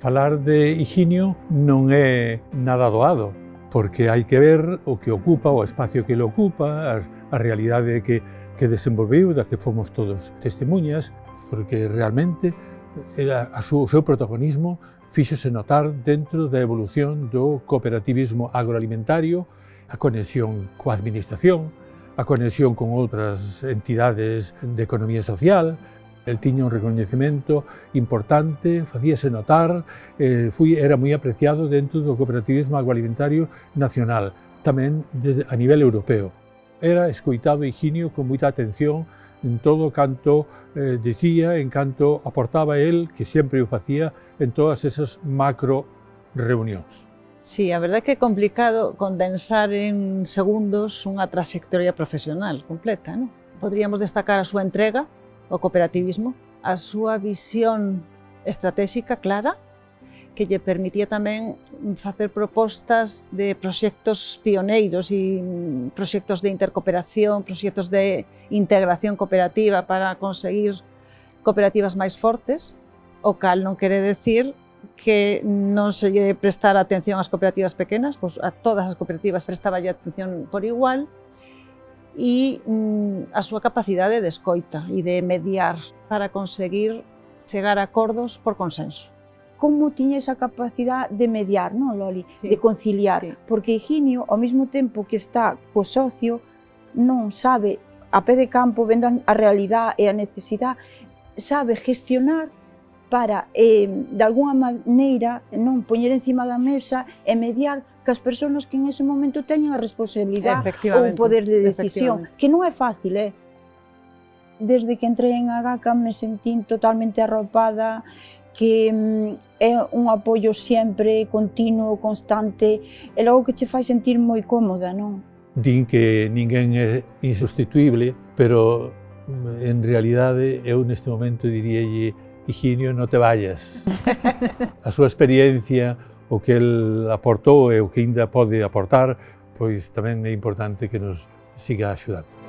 Falar de Higinio non é nada doado, porque hai que ver o que ocupa, o espacio que ele ocupa, a realidade que desenvolveu, da que fomos todos testemunhas, porque realmente o seu protagonismo fíxose notar dentro da evolución do cooperativismo agroalimentario, a conexión coa administración, a conexión con outras entidades de economía social. El tiña un recoñecemento importante, facíase notar, era moi apreciado dentro do cooperativismo agroalimentario nacional, tamén a nivel europeo. Era escoitado Higinio con moita atención en todo canto dicía, en canto aportaba el, que sempre o facía en todas esas macro reunións. Sí, a verdade é que é complicado condensar en segundos unha trayectoria profesional completa, non? Podríamos destacar a súa entrega ao cooperativismo, a súa visión estratégica clara, que lle permitía tamén facer propostas de proxectos pioneiros e proxectos de intercooperación, proxectos de integración cooperativa para conseguir cooperativas máis fortes, o cal non quere decir que non se lle prestara atención ás cooperativas pequenas, pois a todas as cooperativas prestaba atención por igual, e a súa capacidade de escoita e de mediar para conseguir chegar a acordos por consenso. Como tiña esa capacidade de mediar, non, Loli? Sí, de conciliar, sí. Porque Higinio, ao mesmo tempo que está co socio, non sabe, a pé de campo, vendo a realidade e a necesidade, sabe gestionar para, de alguna maneira, non poñer encima da mesa e mediar que as persoas que en ese momento teñen a responsabilidade ou o poder de decisión, que non é fácil, Desde que entrei en Agaca me sentín totalmente arropada, que é un apoio sempre continuo, constante, e logo que che fai sentir moi cómoda, non? Din que ninguén é insustituible, pero en realidade eu neste momento diríalle: Higinio, non te vayas. A súa experiencia, o que el aportou e o que ainda pode aportar, pois tamén é importante que nos siga axudando.